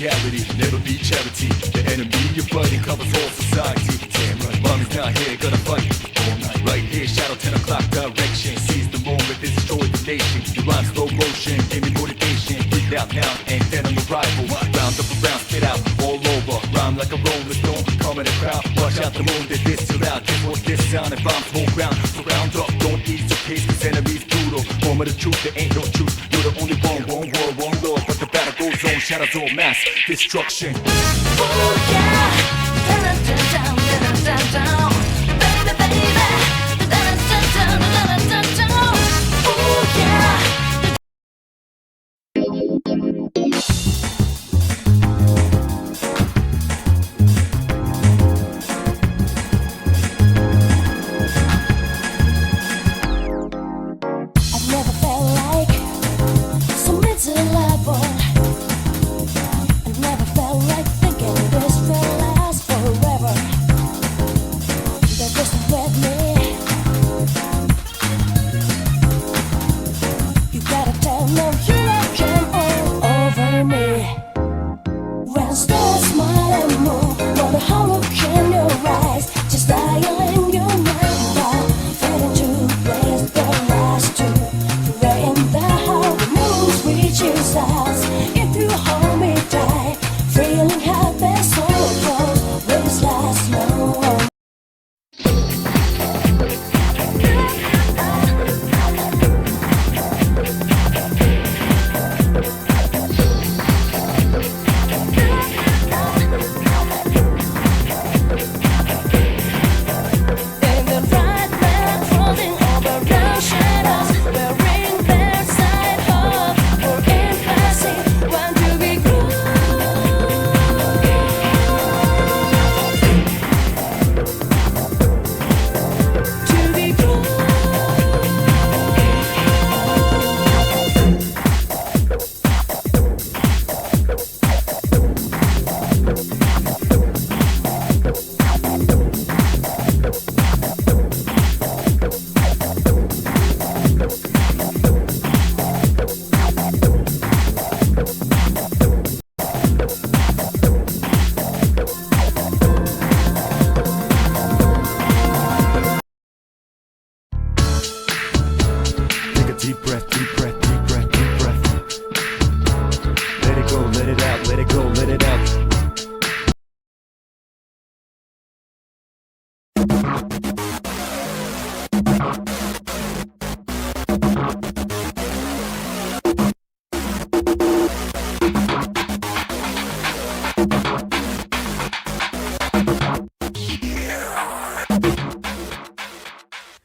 reality, never be charity. The enemy you're fighting covers all society. Damn right, mommy's not here, gonna fight all night. Right here, shadow 10 o'clock direction. Seize the moment, destroy the nation. You rhyme slow motion, give me motivation. Breathe out now, and then on your rival. Round up around, spit out all over. Rhyme like a rolling stone, come in the crowd. Watch out the moon, that this too loud. This what this sound, and bombs whole ground. So round up, don't ease your pace, cause enemies brutal. Moment of truth, there ain't no truth. You're the only one world, one love. But the battle goes on, shadows all mass destruction. Oh yeah, down, down, down, down, down, baby, baby, down, down, down, down, down. Oh yeah. I've never felt like so miserable. I've never felt like thinking this will last forever. They're just with me. You gotta tell them you can all over me. When stars smile and move, while the hollow in your eyes, just dialing your mind, fading to place the last two. Right in the how the moves reaches us. If you hold me tight, feeling happy, so close, will this last long? In the right man, floating over the shadows, wearing their side hug for empathy, want to be good. To be good. Take a deep breath, deep breath, deep breath, deep breath. Let it go, let it out, let it go, let it out.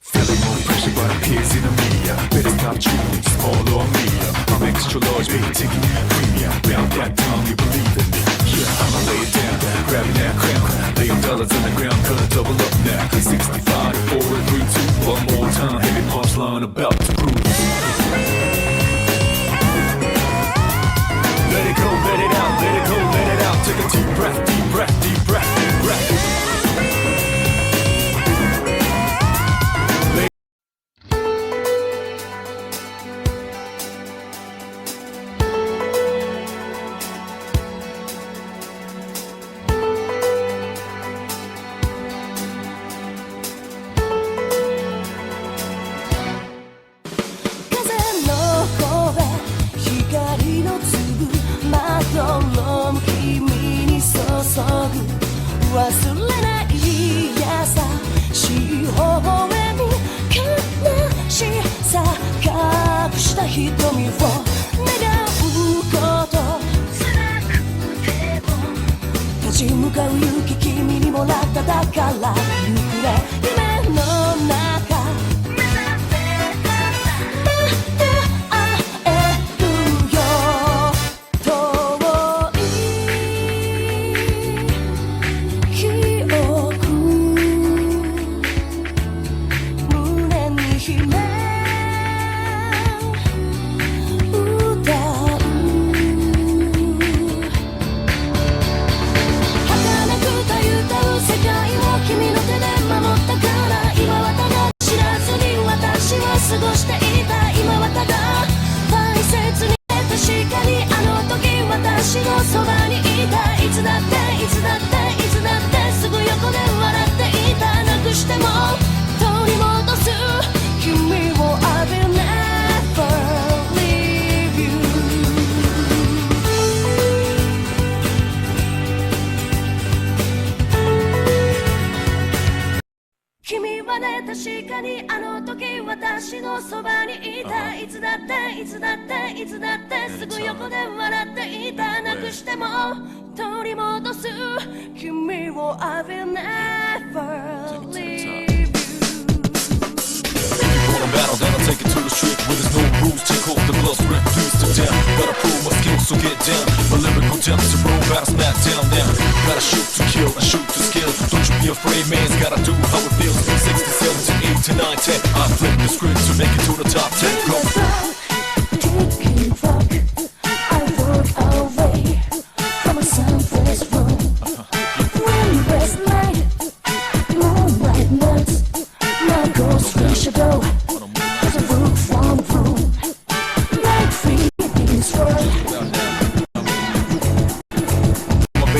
Feeling more pressure but appears in the media. Better stop treating it small on me. I'm extra large, baby, taking that premium. Bound that tongue, you believe in me. Yeah, I'ma lay it down, grabbing that crown. Laying dollars on the ground, gonna double up now. 65 to 4 and 3, 2, one more time. Heavy punchline about to prove. Let it go, let it out, let it go, let it out. Take a deep breath, deep breath, deep breath, deep breath.風の声、光の粒、まどろむ君に注ぐ。忘れない優しい微笑み、悲しさ隠した瞳を願うこと。辛くても立ち向かう勇気、君にもらっただからゆくれ夢の中。君の手で守ってはね確かにあの時私のそばにいたいつだっていつだっていつだってすぐ横で笑っていたなくしても取り戻す君を I will never leave you Battle, then I'll take it to the street where there's no rules. Take off the gloves, rip dudes to down. Gotta prove my skills, so get down. My lyrical depths are roll battle, smack down now. Gotta shoot to kill and shoot to skill. Don't you be afraid, man's gotta do how it feels. 6 to 7 to 8 to 9, 10. I flip the script to make it to the top 10. Go. I walk away from a sunless room. Windless night, moonlight melts. My ghost will shadow.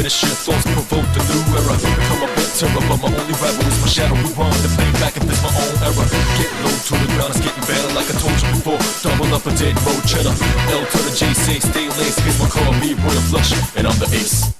Shit, thoughts provoke the new era. Become a bit terror, but my only rival is my shadow. Rewind the playback if it's my own error. Get low to the ground, it's getting better like I told you before. Double up a dead road cheddar. L to the J, say stay laced. Here's my car, me, Royal Flush, and I'm the ace.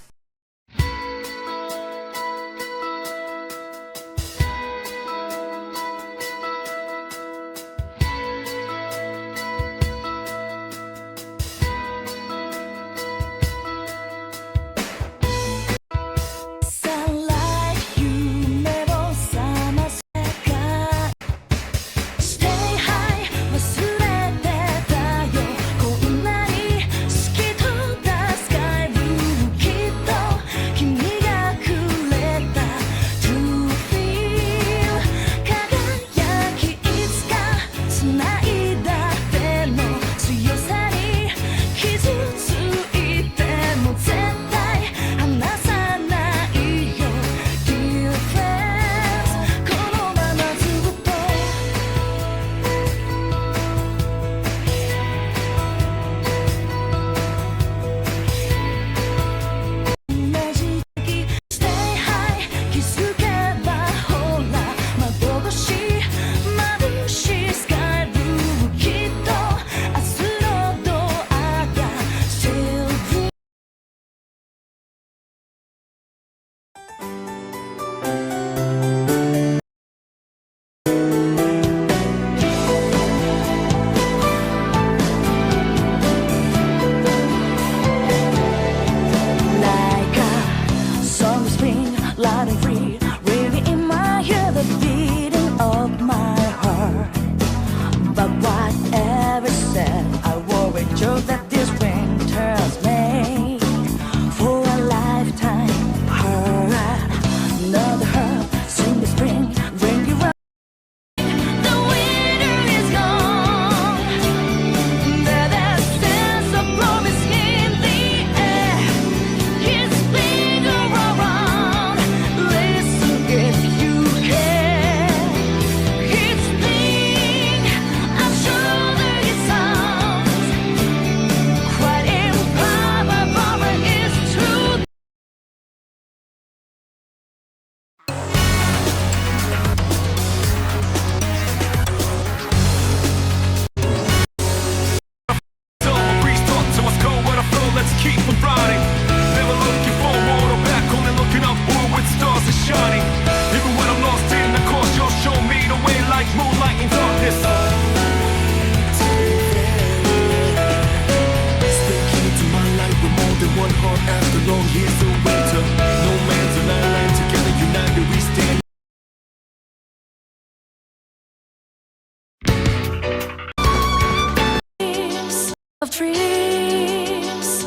Of dreams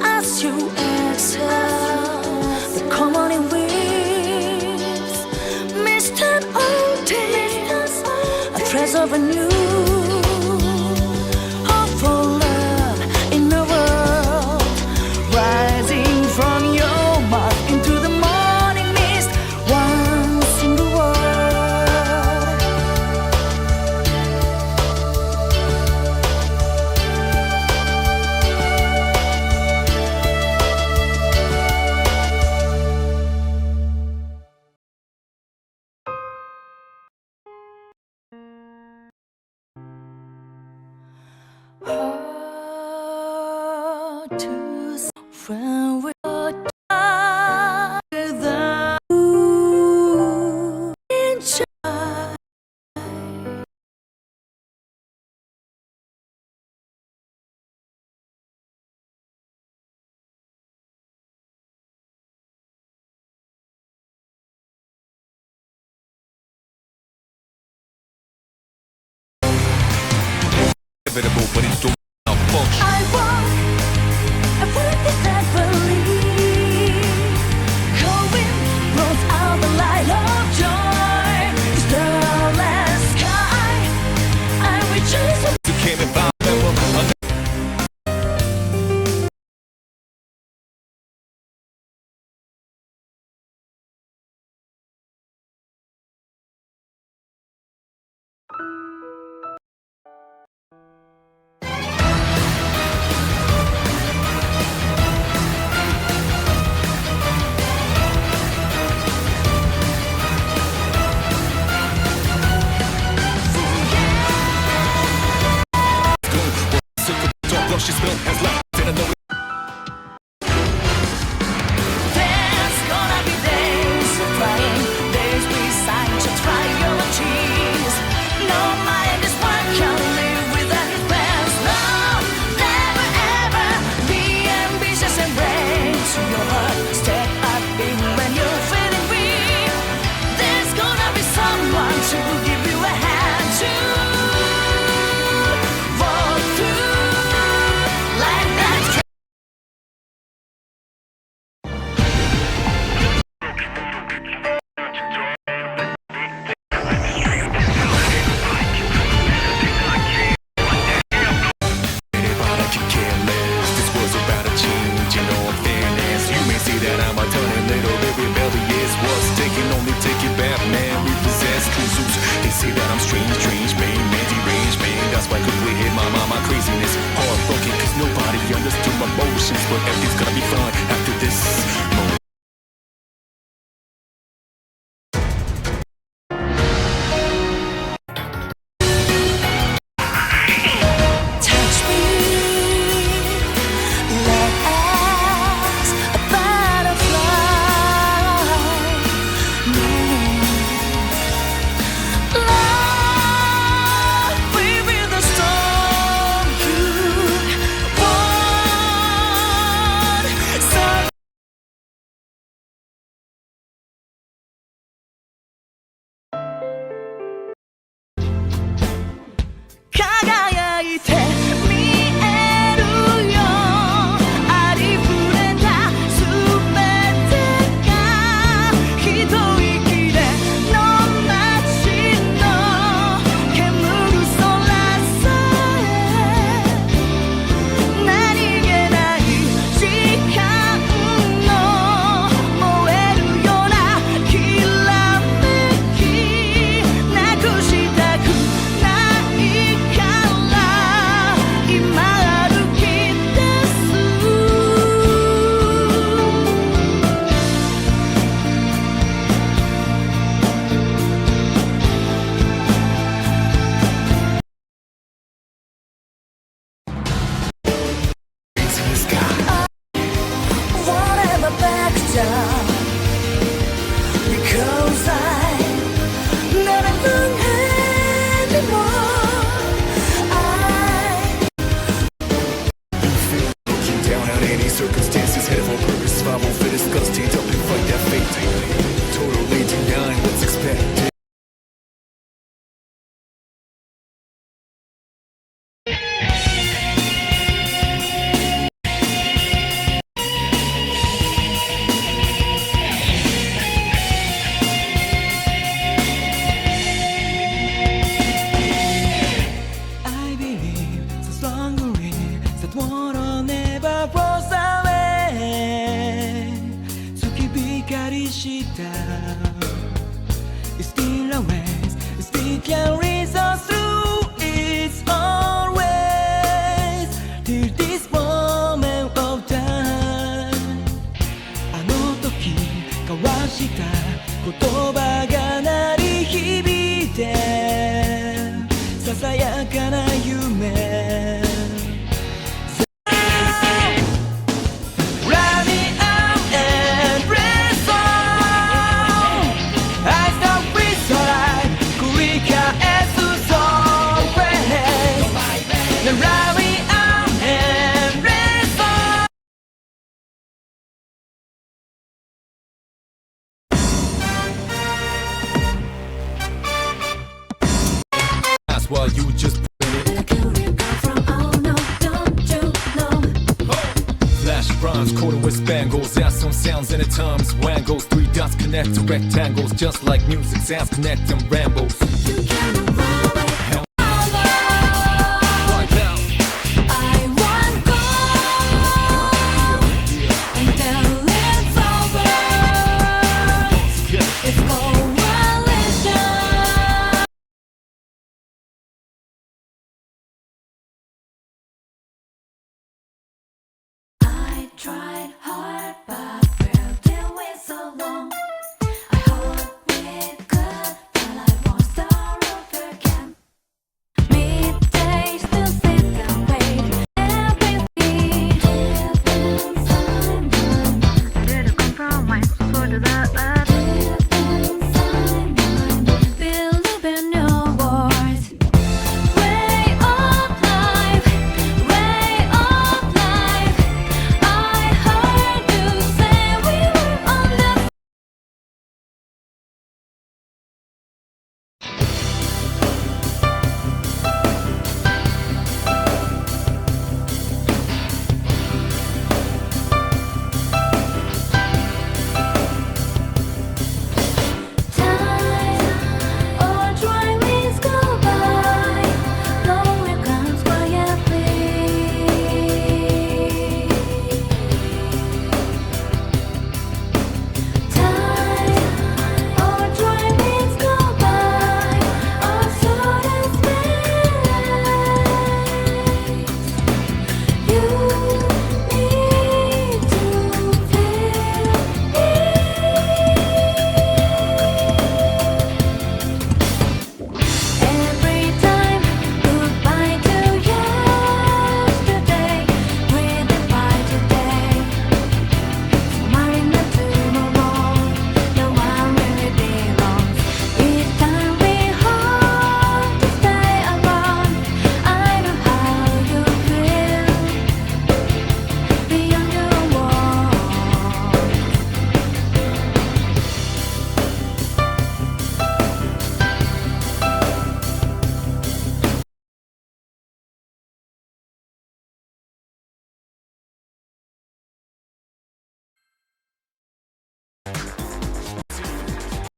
as you exhale the common winds mist and old days a trace of a new hopeful love in the world rising from your mouth into the morning mist one single word hard to say when we're together in charge. inevitable, but it's still malfunction. I walk this happily. Going blows out the light of joy. Starless sky. I rejoice. You came and found remember. She spilled has left. Didn't know it. There's gonna be days of crying, days beside your trilogies. No mind is one can live without his plans. No, never ever be ambitious and break to your heart. Step up in when you're feeling weak. There's gonna be someone to give you a hand to walk through. That I'm a turning little bit rebellious. What's taking only take it back, man. We possess true suits. They say that I'm strange, man, deranged, man. That's why could we hit my craziness. Heartbroken, cause nobody understood my motions. But everything's gonna be fine after this moment. Because I'm not alone anymore. Looking down on any circumstances, head for purpose, survival fittest, gotta stand up and fight that fate. Totally denying what's expected. It still awaits, it still carries us through. It's always till this moment of time. あの時交わした言葉が鳴り響いて、ささやかな夢。While you just put it with spangles, add some sounds and at times wangles. Three dots connect to rectangles, just like music sounds connect them rambles. Tried hard, but felt it way so long. I hope we're good, but I won't start over again. Midday, still sit and wait. Everything inside my little compromise for the love. Inside my believe in your words. Way of life, way of life. I heard you say we were on the time. All dry winds go by, lonely clouds quietly. Time, all dry winds go by, our sudden space. You need to feel every time. Goodbye to yesterday, breathe goodbye today. Smiling at tomorrow, the one really belongs. Each time we hope to stay alone, I know how you feel beyond your walls.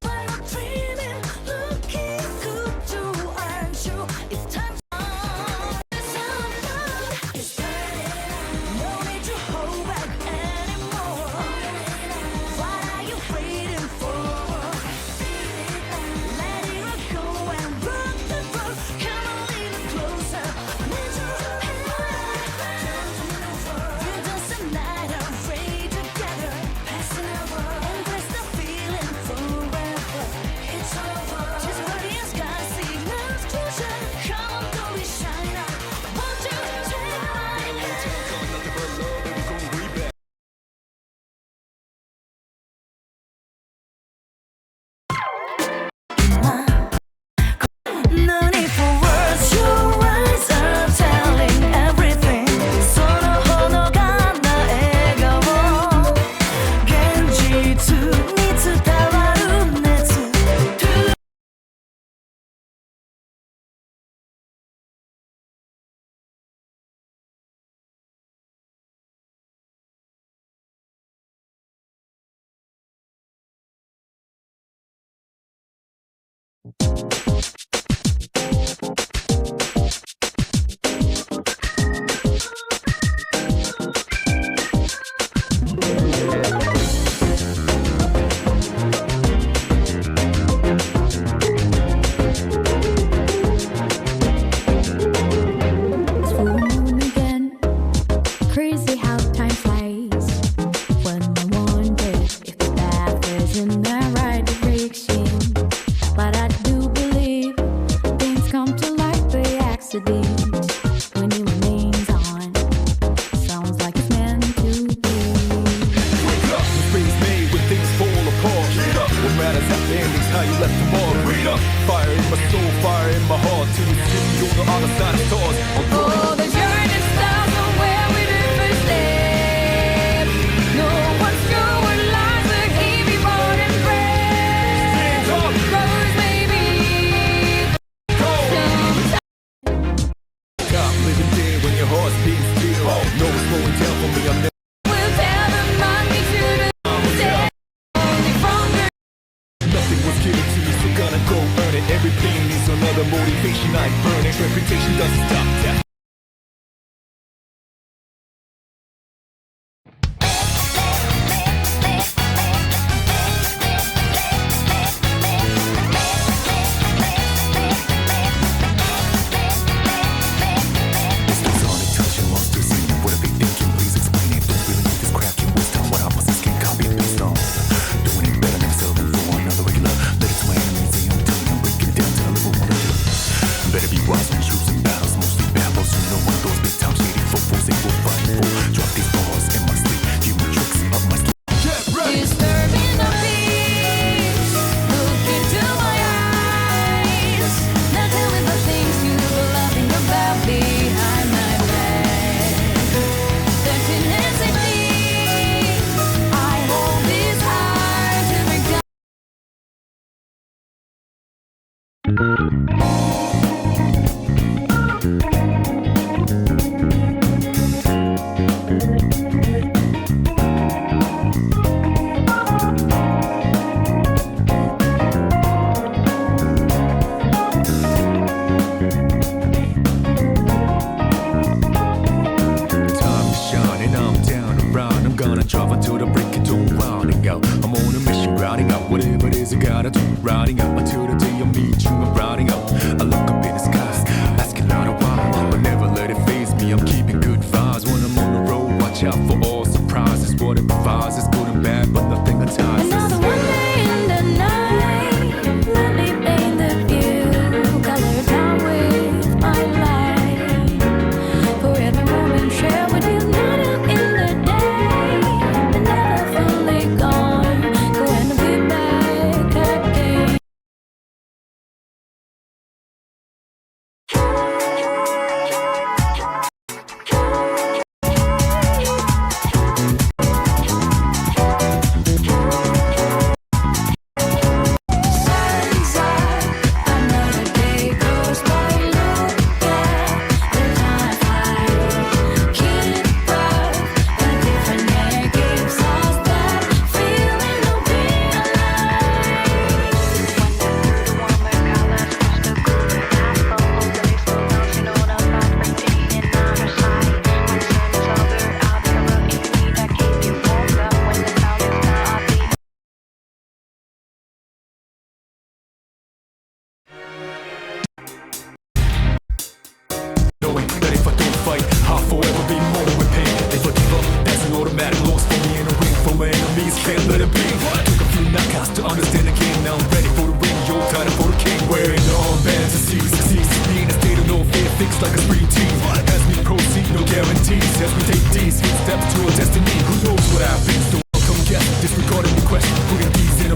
I'm dreaming, looking good to earn you. It's time to someone is turning. No need to hold back anymore. What are you waiting for? Let it all go and rock the boat. Come a little closer. Need your hand. We're just a night of rain together, passing over. Embrace the feeling forever. It's over. Just worry and sky, see love's closure. Come on, don't be shy now. Won't you take my hand? No need for words, your eyes are telling everything. そのほのかな笑顔、現実に伝わる熱。It's full moon again. Crazy how time flies. When I wonder if the path is in the right direction. But I do believe things come to light by accident. When it remains on, sounds like it's meant to be. Wake up, mistakes made when things fall apart. What matters at the end is how you left them all. Fire in my soul, fire in my heart. Till you see me on the other side of stars. Oh, the journey starts from where we did first step. No one's sure what lies will keep you born and bred. Rose maybe. Stop living there when your heart's beating still. No, it's slowing down for me. I'm never We'll tell them the motivation I burn. Reputation doesn't stop. Disturbing the peace. Look into my eyes. Now tell me the things you were laughing about behind my back. The tenacity I hold is hard to break down. Drive until the break of dawn, rounding out. I'm on a mission, grinding out whatever it is I gotta do. Riding out until the day I meet you. I'm riding out. I look up in the skies, asking out a while, but never let it faze me. I'm keeping good vibes when I'm on the road. Watch out for all surprises. What it provides is good and bad, but nothing entices. Another one day in the night. Let me paint the view. Color down with my light. For every moment shared with you, not in the day. Knowing that if I don't fight, I'll forever be more with pain. If I give up, that's an automatic loss for me in a ring. For my enemies, can't let it be. Took a few knockouts to understand again. Now I'm ready for the ring, yo, time for the king. Wearing the armbands to see succeed. Be in a state of no fear, fixed like a spree team. As we proceed, no guarantees. As we take these steps to a destiny, who knows what happens? Don't come guess, disregarding the question. Putting these in